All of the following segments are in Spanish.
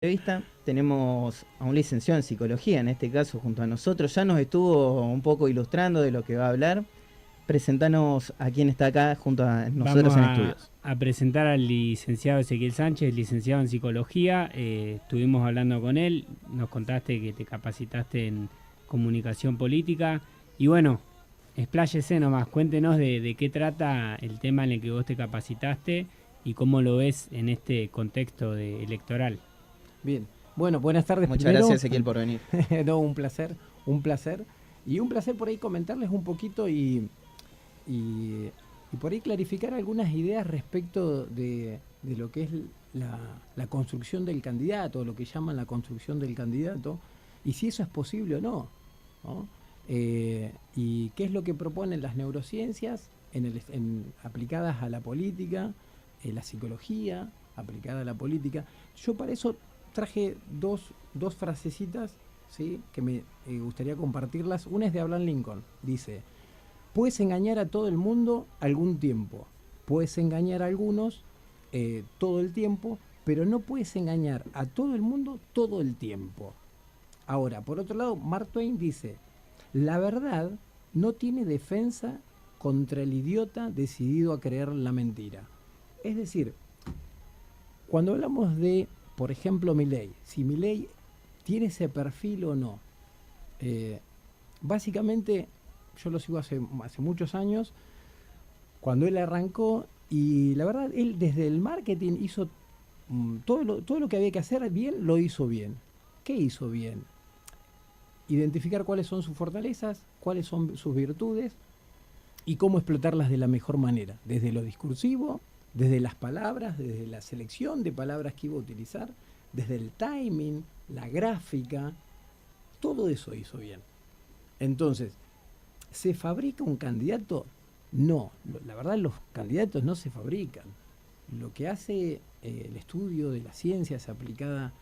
Entrevista tenemos a un licenciado en psicología, en este caso junto a nosotros. Ya nos estuvo un poco ilustrando de lo que va a hablar. Presentanos a quien está acá junto a Vamos nosotros en estudios. a presentar al licenciado Ezequiel Sánchez, licenciado en psicología. Estuvimos hablando con él, nos contaste que te capacitaste en comunicación política. Y bueno, expláyese nomás, cuéntenos de qué trata el tema en el que vos te capacitaste y cómo lo ves en este contexto electoral. Bien, bueno, buenas tardes Muchas primero. gracias, Ezequiel, por venir. No, un placer, un placer. Y un placer por ahí comentarles un poquito y por ahí clarificar algunas ideas respecto de lo que es la construcción del candidato, lo que llaman la construcción del candidato, y si eso es posible o no, ¿no? Y qué es lo que proponen las neurociencias aplicadas a la política, la psicología aplicada a la política. Yo para eso traje dos frasecitas, ¿sí?, que me gustaría compartirlas. Una es de Abraham Lincoln. Dice: puedes engañar a todo el mundo algún tiempo, puedes engañar a algunos todo el tiempo, pero no puedes engañar a todo el mundo todo el tiempo. Ahora, por otro lado, Mark Twain dice: la verdad no tiene defensa contra el idiota decidido a creer la mentira. Es decir, cuando hablamos de, por ejemplo, Milei, si Milei tiene ese perfil o no, básicamente yo lo sigo hace muchos años, cuando él arrancó, y la verdad, él desde el marketing hizo todo lo que había que hacer bien, lo hizo bien. ¿Qué hizo bien? Identificar cuáles son sus fortalezas, cuáles son sus virtudes y cómo explotarlas de la mejor manera, desde lo discursivo, desde las palabras, desde la selección de palabras que iba a utilizar, desde el timing, la gráfica, todo eso hizo bien. Entonces, ¿se fabrica un candidato? No, la verdad los candidatos no se fabrican. Lo que hace el estudio de las ciencias aplicada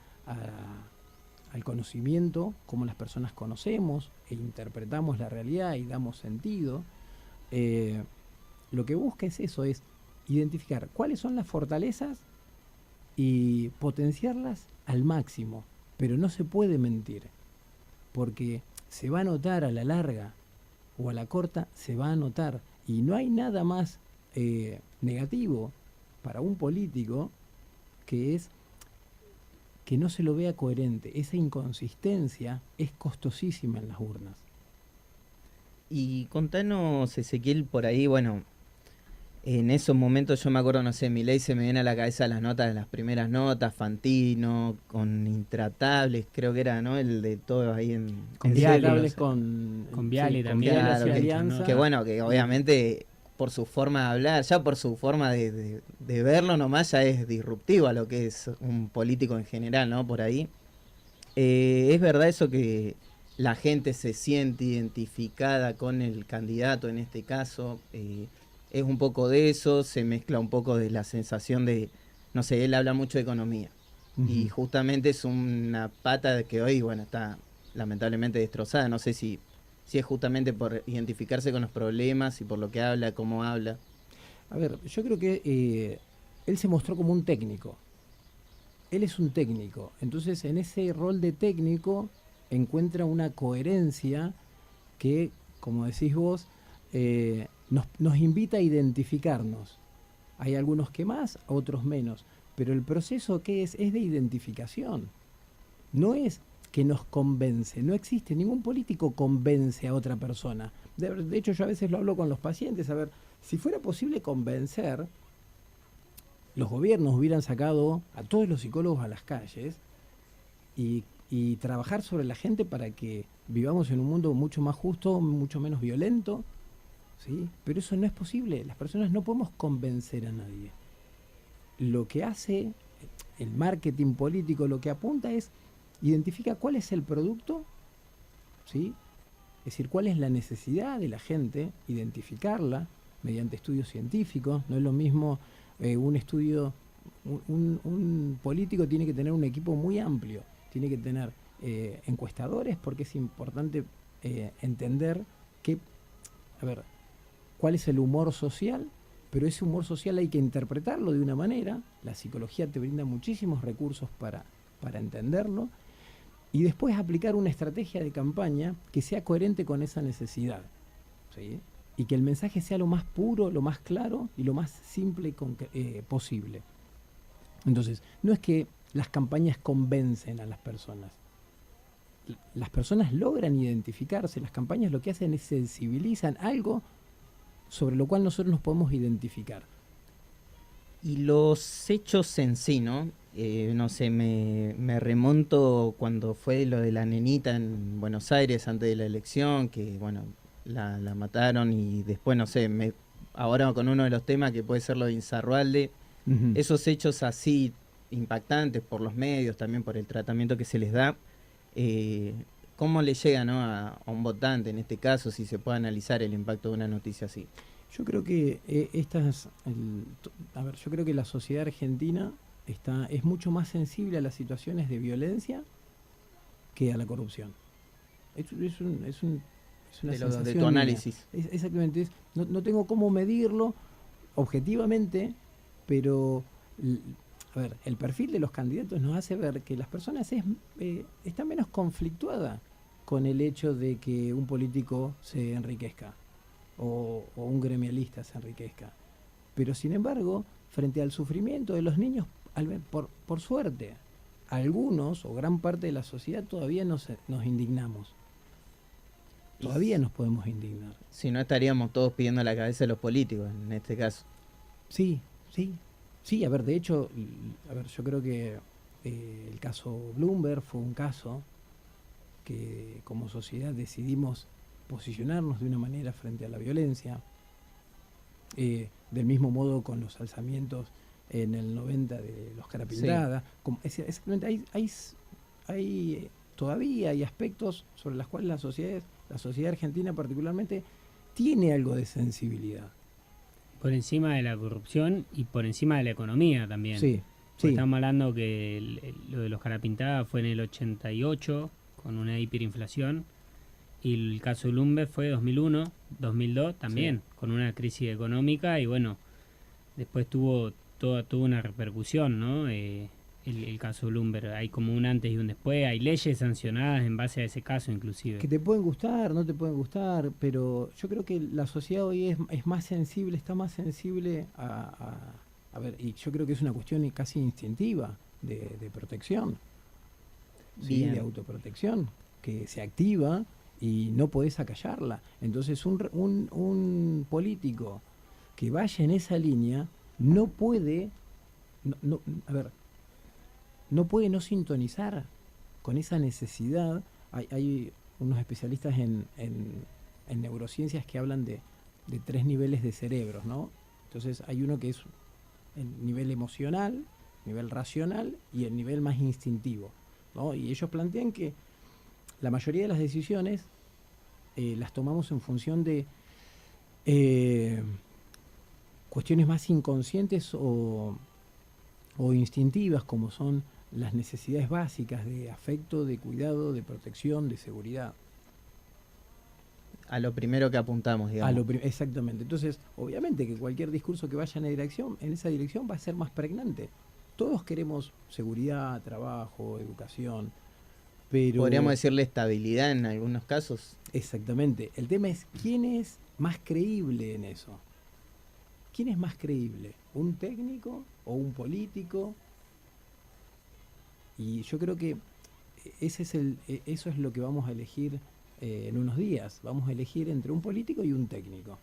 al conocimiento, cómo las personas conocemos e interpretamos la realidad y damos sentido, lo que busca es eso, es identificar cuáles son las fortalezas y potenciarlas al máximo. Pero no se puede mentir, porque se va a notar a la larga o a la corta, se va a notar. Y no hay nada más negativo para un político que es que no se lo vea coherente. Esa inconsistencia es costosísima en las urnas. Y contanos, Ezequiel, por ahí, bueno, en esos momentos yo me acuerdo, no sé, Milei, se me viene a la cabeza las notas de las primeras notas, Fantino, con Intratables, creo que era, ¿no? El de todos ahí Con en Viale, Círculos. con Viale también. Claro, hacía que, muchas que notas. bueno, que obviamente por su forma de hablar, ya por su forma de verlo nomás, ya es disruptivo a lo que es un político en general, ¿no? Por ahí. Es verdad eso que la gente se siente identificada con el candidato en este caso. Es un poco de eso, se mezcla un poco de la sensación de, no sé, él habla mucho de economía. Y justamente es una pata que hoy, bueno, está lamentablemente destrozada. No sé si es justamente por identificarse con los problemas y por lo que habla, cómo habla. A ver, yo creo que él se mostró como un técnico. Él es un técnico. Entonces, en ese rol de técnico encuentra una coherencia que, como decís vos, nos invita a identificarnos. Hay algunos que más, otros menos. Pero el proceso, ¿qué es? Es de identificación. No es que nos convence. No existe. Ningún político convence a otra persona. De hecho, yo a veces lo hablo con los pacientes. A ver, si fuera posible convencer, los gobiernos hubieran sacado a todos los psicólogos a las calles y trabajar sobre la gente para que vivamos en un mundo mucho más justo, mucho menos violento, ¿sí? Pero eso no es posible. Las personas no podemos convencer a nadie. Lo que hace el marketing político, lo que apunta es identifica cuál es el producto, ¿sí? Es decir, cuál es la necesidad de la gente, identificarla mediante estudios científicos. No es lo mismo un estudio, un político tiene que tener un equipo muy amplio, tiene que tener encuestadores, porque es importante entender cuál es el humor social, pero ese humor social hay que interpretarlo de una manera. La psicología te brinda muchísimos recursos para para entenderlo, y después aplicar una estrategia de campaña que sea coherente con esa necesidad, ¿sí? Y que el mensaje sea lo más puro, lo más claro y lo más simple posible. Entonces, no es que las campañas convencen a las personas. Las personas logran identificarse, las campañas lo que hacen es sensibilizan algo sobre lo cual nosotros nos podemos identificar. Y los hechos en sí, ¿no? No sé, me remonto cuando fue lo de la nenita en Buenos Aires antes de la elección, que bueno, la mataron y después, no sé, ahora con uno de los temas que puede ser lo de Insaurralde, esos hechos así impactantes por los medios, también por el tratamiento que se les da, ¿cómo le llega, ¿no? a un votante en este caso, si se puede analizar el impacto de una noticia así? Yo creo que yo creo que la sociedad argentina es mucho más sensible a las situaciones de violencia que a la corrupción. Es una sensación de tu análisis. Exactamente. No tengo cómo medirlo objetivamente, pero a ver, el perfil de los candidatos nos hace ver que las personas están menos conflictuadas con el hecho de que un político se enriquezca o un gremialista se enriquezca. Pero sin embargo, frente al sufrimiento de los niños, por suerte, algunos o gran parte de la sociedad todavía nos indignamos. Todavía nos podemos indignar. Si no, estaríamos todos pidiendo la cabeza de los políticos en este caso. Sí, a ver, de hecho, yo creo que el caso Bloomberg fue un caso que como sociedad decidimos posicionarnos de una manera frente a la violencia. Del mismo modo con los alzamientos en el 90 de los Carapintada. Sí. Exactamente, todavía hay aspectos sobre los cuales la sociedad argentina particularmente, tiene algo de sensibilidad. Por encima de la corrupción y por encima de la economía también. Sí. Estamos hablando que lo de los Carapintada fue en el 88 con una hiperinflación y el caso de Bloomberg fue 2001, 2002 también, con una crisis económica y bueno, después tuvo toda una repercusión, ¿no? El caso Bloomberg, hay como un antes y un después, hay leyes sancionadas en base a ese caso inclusive. Que te pueden gustar, no te pueden gustar, pero yo creo que la sociedad hoy es más sensible, está más sensible a ver, y yo creo que es una cuestión casi instintiva de protección, ¿sí? De autoprotección, que se activa y no podés acallarla. Entonces un político que vaya en esa línea no puede no sintonizar con esa necesidad. Hay unos especialistas en neurociencias que hablan de 3 niveles de cerebros, ¿no? Entonces hay uno que es el nivel emocional, nivel racional y el nivel más instintivo, ¿no? Y ellos plantean que la mayoría de las decisiones las tomamos en función de cuestiones más inconscientes o instintivas, como son las necesidades básicas de afecto, de cuidado, de protección, de seguridad. A lo primero que apuntamos, digamos. Exactamente. Entonces, obviamente que cualquier discurso que vaya en esa dirección va a ser más pregnante. Todos queremos seguridad, trabajo, educación, pero... Podríamos decirle estabilidad en algunos casos. Exactamente. El tema es quién es más creíble en eso. ¿Quién es más creíble? ¿Un técnico o un político? Y yo creo que eso es lo que vamos a elegir en unos días. Vamos a elegir entre un político y un técnico.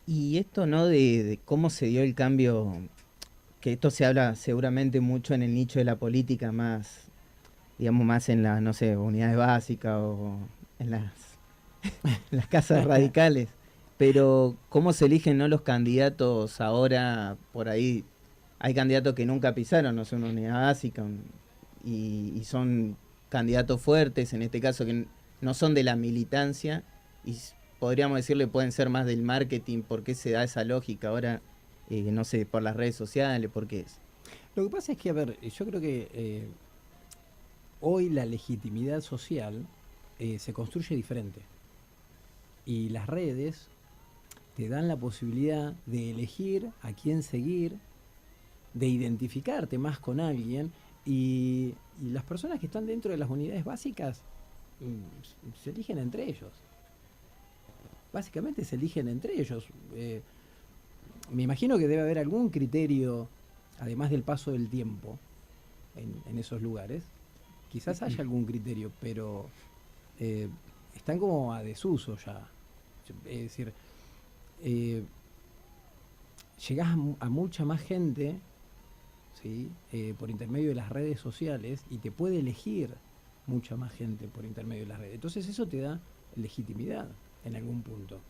Y esto, ¿no? De cómo se dio el cambio, que esto se habla seguramente mucho en el nicho de la política, más, digamos, más en las, no sé, unidades básicas o en las casas radicales. Pero cómo se eligen, ¿no? Los candidatos ahora, por ahí hay candidatos que nunca pisaron, no sé, una unidad básica y son candidatos fuertes, en este caso que no son de la militancia y podríamos decirle pueden ser más del marketing. ¿Por qué se da esa lógica ahora? No sé, por las redes sociales, ¿por qué es? Lo que pasa es que, a ver, yo creo que hoy la legitimidad social se construye diferente y las redes te dan la posibilidad de elegir a quién seguir, de identificarte más con alguien y las personas que están dentro de las unidades básicas se eligen entre ellos. Básicamente se eligen entre ellos. Me imagino que debe haber algún criterio, además del paso del tiempo, en esos lugares. Quizás haya algún criterio, pero están como a desuso ya. Es decir, llegás a mucha más gente, ¿sí? Por intermedio de las redes sociales, y te puede elegir mucha más gente por intermedio de las redes. Entonces eso te da legitimidad en algún punto.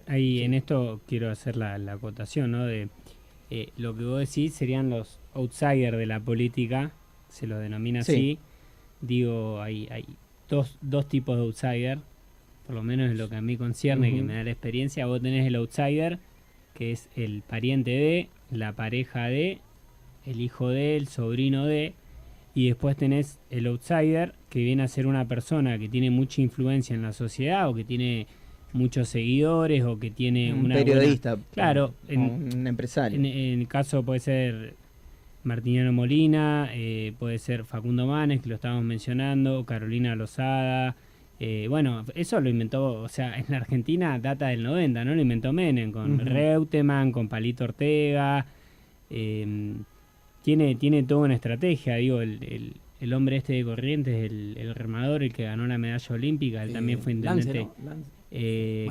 Ahí en esto quiero hacer la acotación, ¿no? De lo que vos decís serían los outsiders de la política, se los denomina así. Digo, hay dos tipos de outsider, por lo menos es lo que a mí concierne, que me da la experiencia. Vos tenés el outsider, que es el pariente de, la pareja de, el hijo de, el sobrino de, y después tenés el outsider, que viene a ser una persona que tiene mucha influencia en la sociedad, o que tiene muchos seguidores, o que tiene un una periodista, buena, claro, un empresario. En el caso puede ser Martiniano Molina, puede ser Facundo Manes, que lo estábamos mencionando, Carolina Lozada. Bueno, eso lo inventó, o sea, en la Argentina data del 90, ¿no? Lo inventó Menem, con Reutemann, con Palito Ortega. Tiene toda una estrategia, digo, el hombre este de Corrientes, el remador, el que ganó la medalla olímpica, él también fue intendente.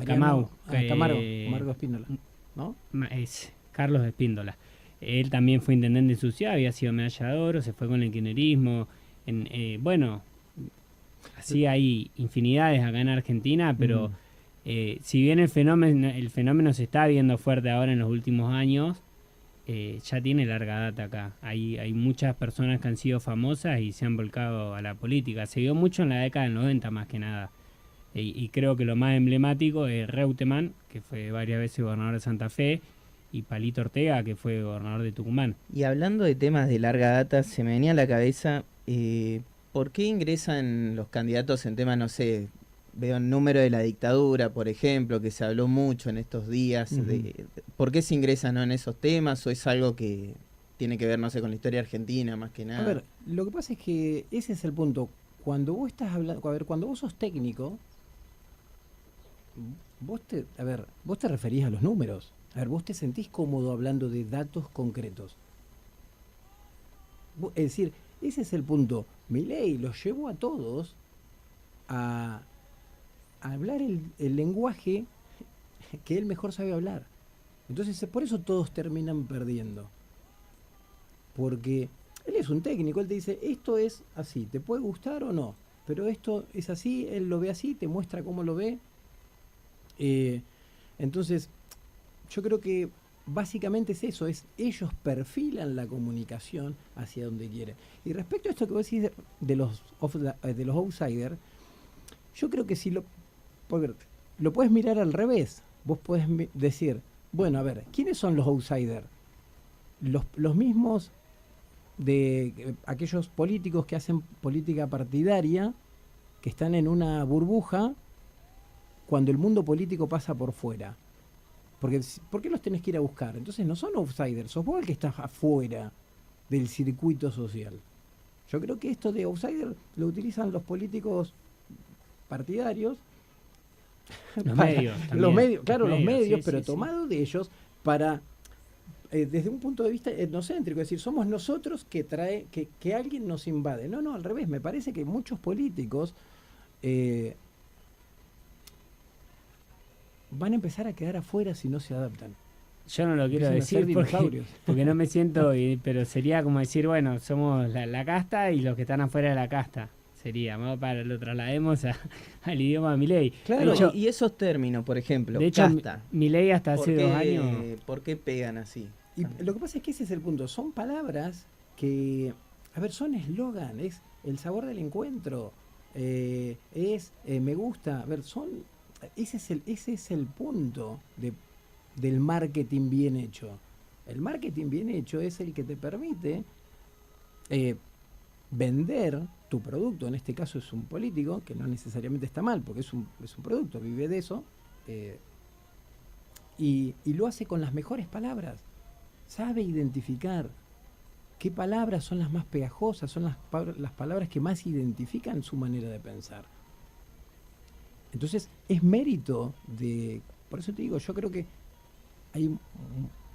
Camargo Espíndola, ¿no? Es Carlos Espíndola. Él también fue intendente en su ciudad, había sido medalla de oro, se fue con el kirchnerismo. Bueno, así hay infinidades acá en Argentina, pero si bien el fenómeno se está viendo fuerte ahora en los últimos años, ya tiene larga data acá. Hay muchas personas que han sido famosas y se han volcado a la política. Se vio mucho en la década del 90 más que nada. Y creo que lo más emblemático es Reutemann, que fue varias veces gobernador de Santa Fe, y Palito Ortega, que fue gobernador de Tucumán. Y hablando de temas de larga data, se me venía a la cabeza, ¿por qué ingresan los candidatos en temas, no sé, veo el número de la dictadura, por ejemplo, que se habló mucho en estos días? ¿Por qué se ingresan, no, en esos temas? ¿O es algo que tiene que ver, no sé, con la historia argentina más que nada? A ver, lo que pasa es que ese es el punto. Cuando vos estás hablando, a ver, cuando vos sos técnico, vos te referís a los números. A ver, vos te sentís cómodo hablando de datos concretos. Es decir, ese es el punto. Milei los llevó a todos a hablar el lenguaje que él mejor sabe hablar. Entonces, por eso todos terminan perdiendo. Porque él es un técnico, él te dice, esto es así, te puede gustar o no, pero esto es así, él lo ve así, te muestra cómo lo ve. Entonces, yo creo que básicamente es eso, ellos perfilan la comunicación hacia donde quieren. Y respecto a esto que vos decís de los outsiders, yo creo que si lo puedes mirar al revés. Vos podés decir, bueno, a ver, ¿quiénes son los outsiders? Los mismos de aquellos políticos que hacen política partidaria, que están en una burbuja cuando el mundo político pasa por fuera. Porque, ¿por qué los tenés que ir a buscar? Entonces no son outsiders, sos vos el que estás afuera del circuito social. Yo creo que esto de outsider lo utilizan los políticos partidarios. Los medios, los medios, sí, pero sí, tomado de ellos para, desde un punto de vista etnocéntrico, es decir, somos nosotros que alguien nos invade. No, al revés, me parece que muchos políticos van a empezar a quedar afuera si no se adaptan. Yo no lo quiero decir porque no me siento, pero sería como decir, bueno, somos la casta y los que están afuera de la casta. Sería, ¿no? Para lo traslademos al idioma de Milei. Claro, hecho, y esos términos, por ejemplo, de hecho, casta. Milei hasta hace 2 años... ¿Por qué pegan así? Y lo que pasa es que ese es el punto. Son palabras que, a ver, son eslogan, es el sabor del encuentro, me gusta, a ver, ese es el punto del marketing bien hecho. El marketing bien hecho es el que te permite vender tu producto. En este caso es un político, que no necesariamente está mal, porque es un producto, vive de eso, y lo hace con las mejores palabras. Sabe identificar qué palabras son las más pegajosas, son las palabras que más identifican su manera de pensar. Entonces, es mérito de... Por eso te digo, yo creo que hay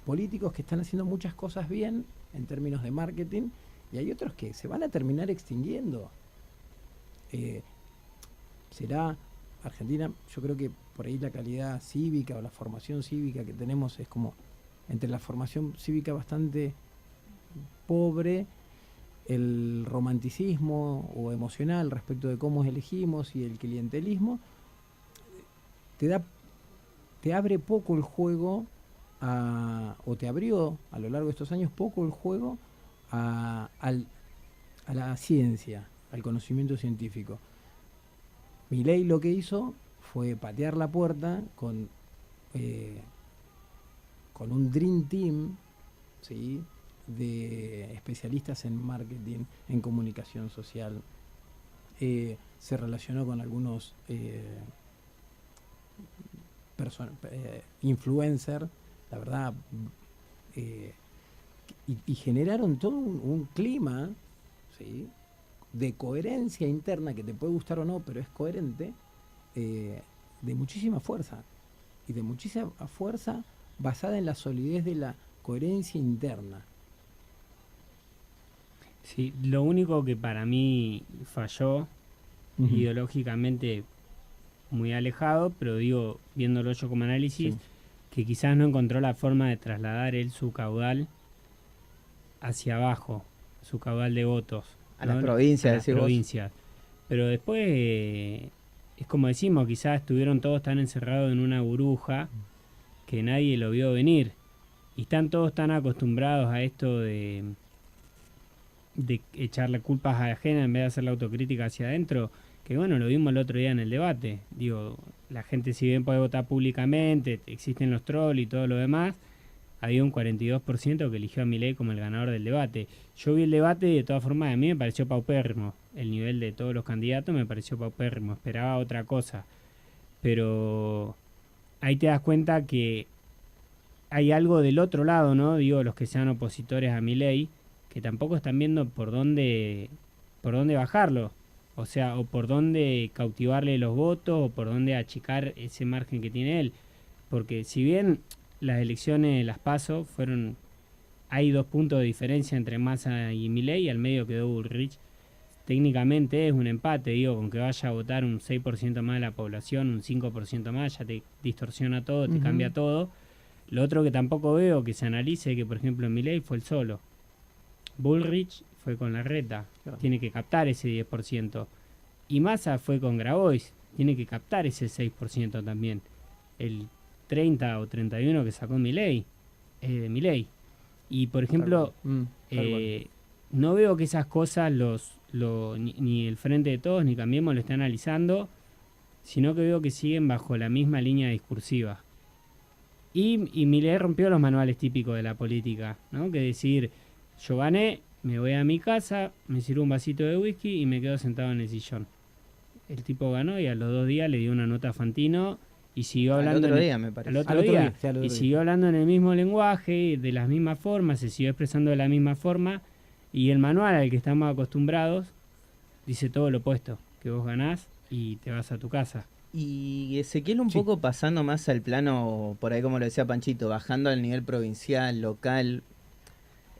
políticos que están haciendo muchas cosas bien en términos de marketing y hay otros que se van a terminar extinguiendo. Será Argentina, yo creo que por ahí la calidad cívica o la formación cívica que tenemos es como entre la formación cívica bastante pobre, el romanticismo o emocional respecto de cómo elegimos y el clientelismo, te abre poco el juego o te abrió a lo largo de estos años poco el juego a la ciencia, al conocimiento científico. Milei lo que hizo fue patear la puerta con un Dream Team, ¿sí?, de especialistas en marketing, en comunicación social. Se relacionó con algunos influencers, la verdad, y generaron todo un clima, ¿sí?, de coherencia interna, que te puede gustar o no, pero es coherente, de muchísima fuerza. Y de muchísima fuerza basada en la solidez de la coherencia interna. Sí, lo único que para mí falló, ideológicamente muy alejado, pero digo, viéndolo yo como análisis, Sí. que quizás no encontró la forma de trasladar él su caudal hacia abajo, su caudal de votos. A ¿no? las provincias, A las decís vos. provincias. Pero después, es como decimos, quizás estuvieron todos tan encerrados en una burbuja que nadie lo vio venir. Y están todos tan acostumbrados a esto de echarle culpas a la ajena en vez de hacer la autocrítica hacia adentro, que bueno, lo vimos el otro día en el debate. Digo, la gente si bien puede votar públicamente, existen los trolls y todo lo demás, había un 42% que eligió a Milei como el ganador del debate. Yo vi el debate y de todas formas a mí me pareció paupérrimo. El nivel de todos los candidatos me pareció paupérrimo, esperaba otra cosa. Pero ahí te das cuenta que hay algo del otro lado, ¿no? Digo, los que sean opositores a Milei, que tampoco están viendo por dónde bajarlo. O sea, o por dónde cautivarle los votos, o por dónde achicar ese margen que tiene él. Porque si bien las elecciones, las PASO, hay 2 puntos de diferencia entre Massa y Milei, y al medio quedó Bullrich. Técnicamente es un empate, digo, con que vaya a votar un 6% más de la población, un 5% más, ya te distorsiona todo, te cambia todo. Lo otro que tampoco veo que se analice, que por ejemplo Milei fue el solo. Bullrich fue con Larreta, Claro. tiene que captar ese 10%. Y Massa fue con Grabois, tiene que captar ese 6% también. El 30 o 31 que sacó Milei es de Milei. Y por ejemplo, no veo que esas cosas ni el Frente de Todos ni Cambiemos lo estén analizando, sino que veo que siguen bajo la misma línea discursiva. Y Milei rompió los manuales típicos de la política, ¿no? Que decir, yo gané, me voy a mi casa, me sirvo un vasito de whisky y me quedo sentado en el sillón. El tipo ganó y a los 2 días le dio una nota a Fantino y siguió hablando. Al otro día, me parece. Al otro día. Sí, al otro Y día. siguió hablando en el mismo lenguaje, de las mismas formas, se siguió expresando de la misma forma. Y el manual al que estamos acostumbrados dice todo lo opuesto, que vos ganás y te vas a tu casa. Y Ezequiel un Sí. poco pasando más al plano, por ahí como lo decía Panchito, bajando al nivel provincial, local.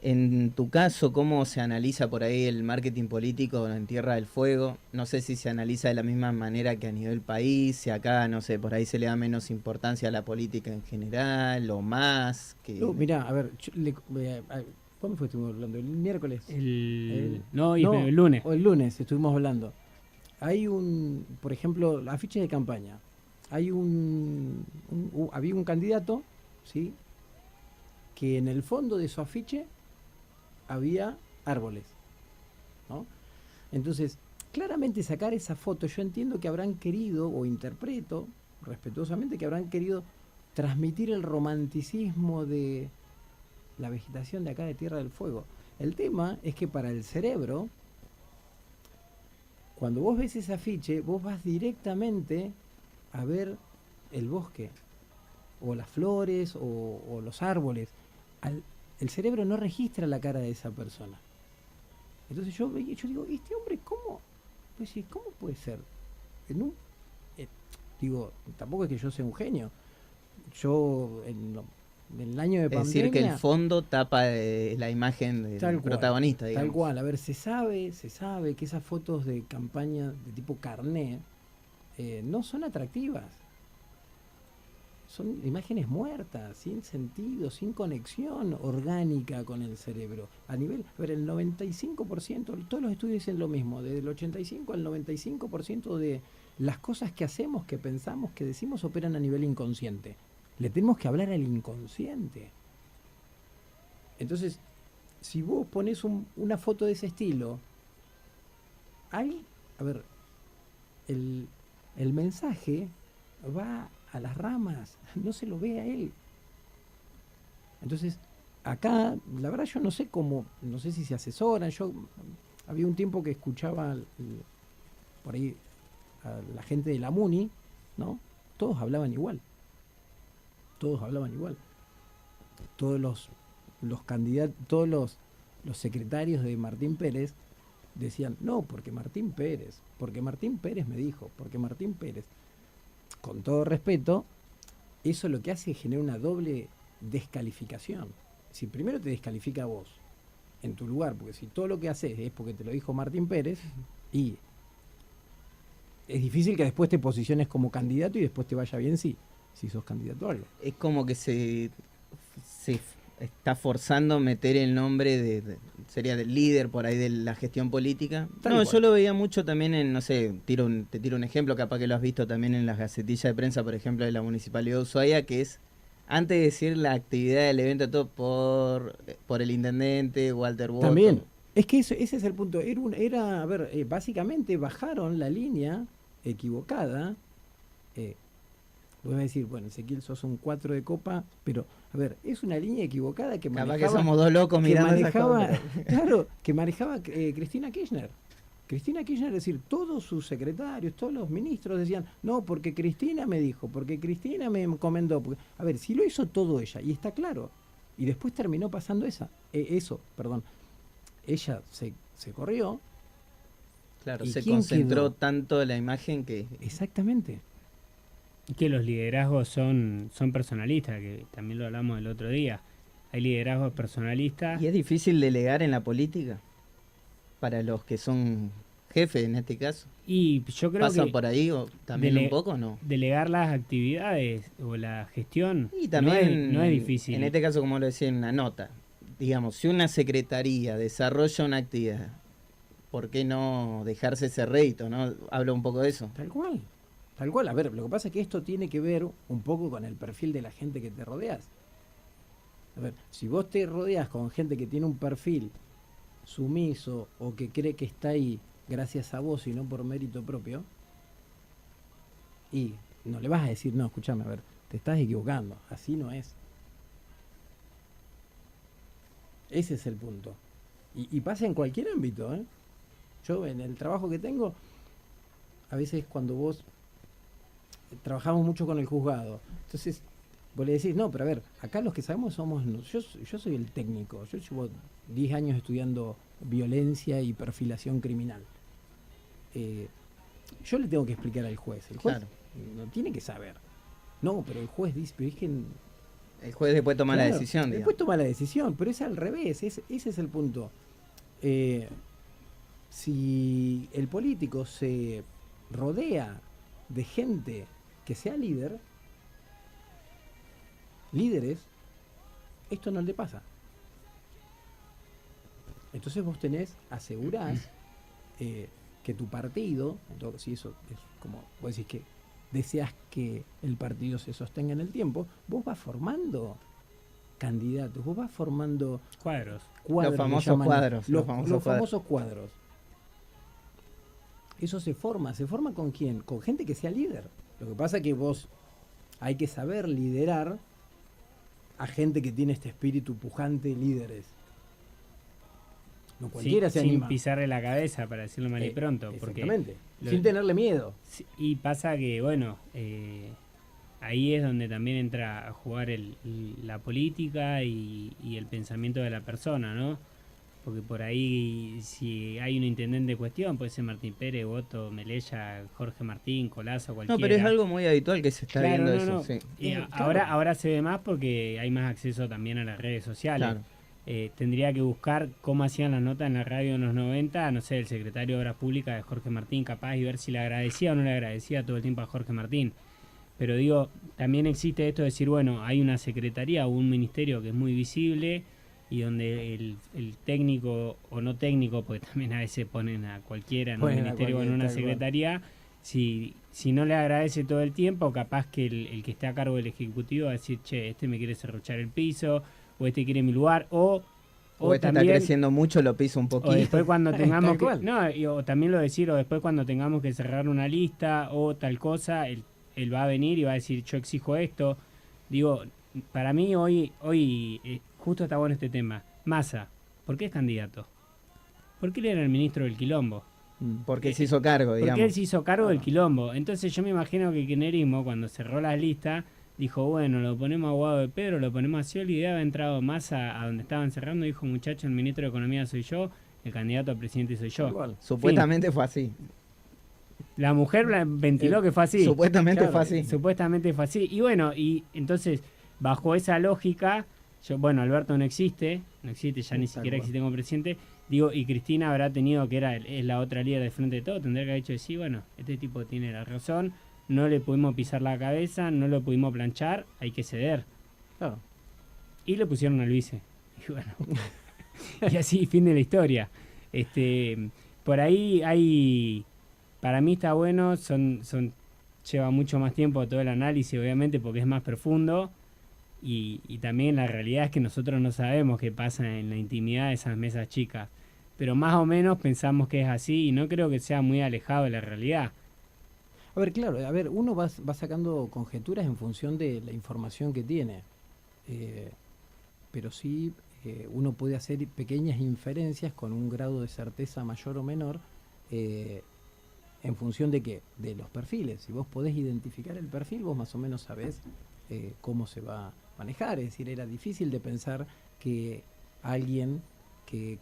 En tu caso, ¿cómo se analiza por ahí el marketing político en Tierra del Fuego? No sé si se analiza de la misma manera que a nivel país, si acá, no sé, por ahí se le da menos importancia a la política en general o más. Que... Mirá, a ver, ¿cuándo fue que estuvimos hablando? ¿El miércoles? El lunes. O el lunes estuvimos hablando. Hay por ejemplo, afiche de campaña. Había un candidato, ¿sí?, que en el fondo de su afiche había árboles, ¿no? Entonces, claramente sacar esa foto, yo entiendo que habrán querido, o interpreto respetuosamente, que habrán querido transmitir el romanticismo de la vegetación de acá de Tierra del Fuego. El tema es que para el cerebro, cuando vos ves ese afiche, vos vas directamente a ver el bosque, o las flores, o los árboles. el cerebro no registra la cara de esa persona. Entonces yo digo, este hombre, ¿cómo? Pues sí, ¿cómo puede ser? Digo, tampoco es que yo sea un genio. Yo, en el año de pandemia... Es decir, que el fondo tapa la imagen del protagonista, digamos. Tal cual. A ver, se sabe que esas fotos de campaña de tipo carné no son atractivas. Son imágenes muertas, sin sentido, sin conexión orgánica con el cerebro. A ver, el 95%, todos los estudios dicen lo mismo, desde el 85 al 95% de las cosas que hacemos, que pensamos, que decimos, operan a nivel inconsciente. Le tenemos que hablar al inconsciente. Entonces, si vos pones una foto de ese estilo, a ver, el mensaje va a las ramas, no se lo ve a él. Entonces, acá, la verdad yo no sé cómo, no sé si se asesoran. Yo había un tiempo que escuchaba por ahí a la gente de la MUNI, ¿no? Todos hablaban igual. Todos los candidatos, todos los secretarios de Martín Pérez decían, no, porque Martín Pérez me dijo, porque Martín Pérez. Con todo respeto, eso lo que hace es generar una doble descalificación. Si primero te descalifica a vos, en tu lugar, porque si todo lo que haces es porque te lo dijo Martín Pérez, y es difícil que después te posiciones como candidato y después te vaya bien si sos candidato a algo. Es como que se está forzando meter el nombre sería del líder por ahí de la gestión política. Yo lo veía mucho también en, no sé, te tiro un ejemplo, capaz que lo has visto también en las gacetillas de prensa, por ejemplo, de la Municipalidad de Ushuaia, que es, antes de decir la actividad del evento, todo por el intendente, Walter Bottom. También, es que ese es el punto. Básicamente bajaron la línea equivocada. Vos vas a decir, bueno, Ezequiel, sos un 4 de copa, pero, a ver, es una línea equivocada que manejaba... Capaz que somos dos locos mirando esa cosa. Claro, que manejaba Cristina Kirchner. Cristina Kirchner, es decir, todos sus secretarios, todos los ministros decían, no, porque Cristina me dijo, porque Cristina me encomendó. A ver, si lo hizo todo ella, y está claro, y después terminó pasando eso. Ella se corrió. Claro, se concentró tanto la imagen que... Exactamente. Que los liderazgos son personalistas, que también lo hablamos el otro día. Hay liderazgos personalistas. ¿Y es difícil delegar en la política? Para los que son jefes en este caso. Y yo creo ¿Pasan que por ahí o también un poco, no? Delegar las actividades o la gestión y también no es difícil. En este caso, como lo decía en una nota, digamos, si una secretaría desarrolla una actividad, ¿por qué no dejarse ese rédito, no? Habla un poco de eso. Tal cual. Tal cual. A ver, lo que pasa es que esto tiene que ver un poco con el perfil de la gente que te rodeas. A ver, si vos te rodeas con gente que tiene un perfil sumiso o que cree que está ahí gracias a vos y no por mérito propio, y no le vas a decir, no, escúchame, a ver, te estás equivocando, así no es. Ese es el punto. Y pasa en cualquier ámbito, ¿eh? Yo en el trabajo que tengo, a veces cuando vos trabajamos mucho con el juzgado, entonces vos le decís, no, pero a ver, acá los que sabemos somos, yo soy el técnico, yo llevo 10 años estudiando violencia y perfilación criminal. Yo le tengo que explicar al juez, el juez no tiene que saber. No, pero el juez dice, pero es que... El juez después toma la decisión. Después toma la decisión, pero es al revés, ese es el punto. Si el político se rodea de gente que sea líderes, esto no le pasa. Entonces vos asegurás que tu partido, si eso es como vos decís que deseas que el partido se sostenga en el tiempo, vos vas formando candidatos, vos vas formando cuadros. Los famosos cuadros. Los famosos cuadros. Eso se forma ¿con quién? Con gente que sea líder. Lo que pasa es que vos hay que saber liderar a gente que tiene este espíritu pujante, líderes. No cualquiera se anima. Sin pisarle la cabeza, para decirlo mal y pronto. Exactamente. Sin tenerle miedo. Y pasa que, bueno, ahí es donde también entra a jugar la política y el pensamiento de la persona, ¿no? Porque por ahí, si hay un intendente de cuestión, puede ser Martín Pérez, Boto, Melella, Jorge Martín, Colazo, cualquiera. No, pero es algo muy habitual que se está viendo eso. Sí. Y Claro. ahora se ve más porque hay más acceso también a las redes sociales. Claro. Tendría que buscar cómo hacían las notas en la radio en los 90, no sé, el secretario de Obras Públicas de Jorge Martín, capaz, y ver si le agradecía o no le agradecía todo el tiempo a Jorge Martín. Pero digo, también existe esto de decir, bueno, hay una secretaría o un ministerio que es muy visible y donde el técnico o no técnico, porque también a veces ponen a cualquiera en un ministerio o en una secretaría, si no le agradece todo el tiempo, capaz que el que esté a cargo del ejecutivo va a decir, che, este me quiere serruchar el piso, o este quiere mi lugar, o este también, está creciendo mucho, lo piso un poquito. o después cuando tengamos que, cual. o también lo decir, o después cuando tengamos que cerrar una lista o tal cosa, él va a venir y va a decir, yo exijo esto. Digo, para mí hoy justo está bueno este tema. Massa, ¿por qué es candidato? Porque él era el ministro del quilombo. Porque se hizo cargo, digamos. Porque él se hizo cargo del quilombo. Entonces yo me imagino que el kirchnerismo, cuando cerró la lista, dijo, bueno, lo ponemos a Guado de Pedro, lo ponemos a Scioli, y debe haber entrado Massa a donde estaban cerrando, dijo, muchacho, el ministro de Economía soy yo, el candidato a presidente soy yo. Igual. Supuestamente fue así. La mujer ventiló que fue así. Supuestamente fue así. Supuestamente fue así. Y bueno, y entonces, bajo esa lógica, Alberto no existe, ya ni siquiera existe como presidente, digo, y Cristina habrá tenido, que es la otra líder de Frente de Todo, tendría que haber dicho, sí, bueno, este tipo tiene la razón, no le pudimos pisar la cabeza, no lo pudimos planchar, hay que ceder. Claro. Y le pusieron al vice. Y bueno, y así, fin de la historia. Por ahí hay, para mí está bueno, lleva mucho más tiempo todo el análisis, obviamente, porque es más profundo. Y también la realidad es que nosotros no sabemos qué pasa en la intimidad de esas mesas chicas. Pero más o menos pensamos que es así y no creo que sea muy alejado de la realidad. A ver, claro, uno va sacando conjeturas en función de la información que tiene. Pero sí, uno puede hacer pequeñas inferencias con un grado de certeza mayor o menor en función de qué, de los perfiles. Si vos podés identificar el perfil, vos más o menos sabés cómo se va a manejar. Es decir, era difícil de pensar que alguien que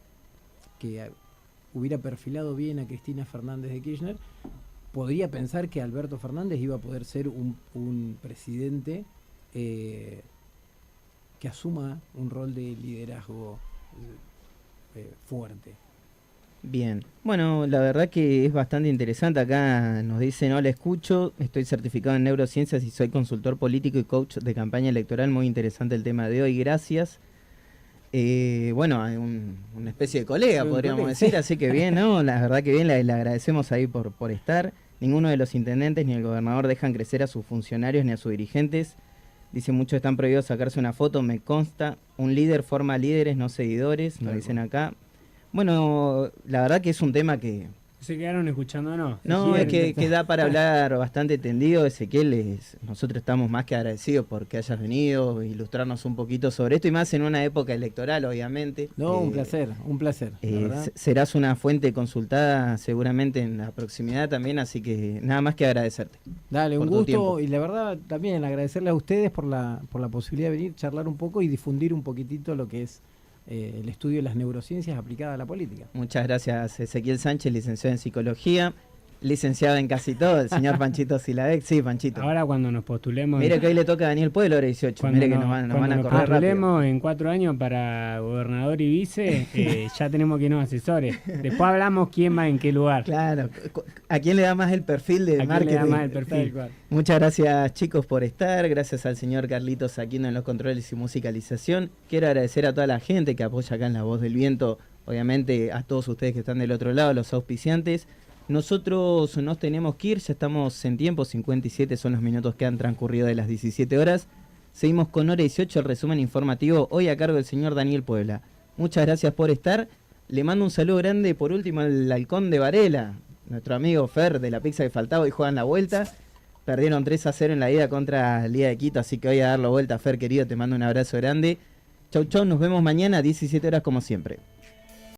hubiera perfilado bien a Cristina Fernández de Kirchner podría pensar que Alberto Fernández iba a poder ser un presidente que asuma un rol de liderazgo fuerte. Bien, bueno, la verdad que es bastante interesante. Acá nos dicen, hola, escucho, estoy certificado en neurociencias y soy consultor político y coach de campaña electoral. Muy interesante el tema de hoy, gracias. Bueno, hay una especie de colega, podríamos decir, así que bien, ¿no? La verdad que bien, le agradecemos ahí por estar. Ninguno de los intendentes ni el gobernador dejan crecer a sus funcionarios ni a sus dirigentes. Dice, muchos están prohibidos sacarse una foto, me consta. Un líder forma líderes, no seguidores, nos dicen acá. Bueno, la verdad que es un tema que... ¿Se quedaron escuchándonos? No, es que da para hablar bastante tendido, Ezequiel. Nosotros estamos más que agradecidos porque hayas venido, ilustrarnos un poquito sobre esto, y más en una época electoral, obviamente. No, un placer. Serás una fuente consultada seguramente en la proximidad también, así que nada más que agradecerte. Dale, un gusto, y la verdad también agradecerle a ustedes por la posibilidad de venir, charlar un poco y difundir un poquitito lo que es el estudio de las neurociencias aplicadas a la política. Muchas gracias, Ezequiel Sánchez, licenciado en Psicología, licenciado en casi todo, el señor Panchito Siladec. Sí, Panchito. Ahora cuando nos postulemos... Mire que hoy le toca a Daniel Pueblo, hora 18. Mire que nos van a correr rápido. Cuando nos postulemos en 4 años para gobernador y vice, ya tenemos que irnos asesores. Después hablamos quién va en qué lugar. Claro, ¿a quién le da más el perfil de marketing? ¿A quién le da más el perfil? Muchas gracias, chicos, por estar. Gracias al señor Carlitos Aquino en los controles y musicalización. Quiero agradecer a toda la gente que apoya acá en La Voz del Viento, obviamente a todos ustedes que están del otro lado, los auspiciantes. Nosotros nos tenemos que ir, ya estamos en tiempo, 57 son los minutos que han transcurrido de las 17 horas. Seguimos con hora 18, el resumen informativo, hoy a cargo del señor Daniel Puebla. Muchas gracias por estar. Le mando un saludo grande, por último, al Halcón de Varela, nuestro amigo Fer de la pizza que faltaba, y juegan la vuelta. Perdieron 3-0 en la ida contra Liga de Quito, así que voy a dar la vuelta. Fer, querido, te mando un abrazo grande. Chau, chau, nos vemos mañana a 17 horas como siempre.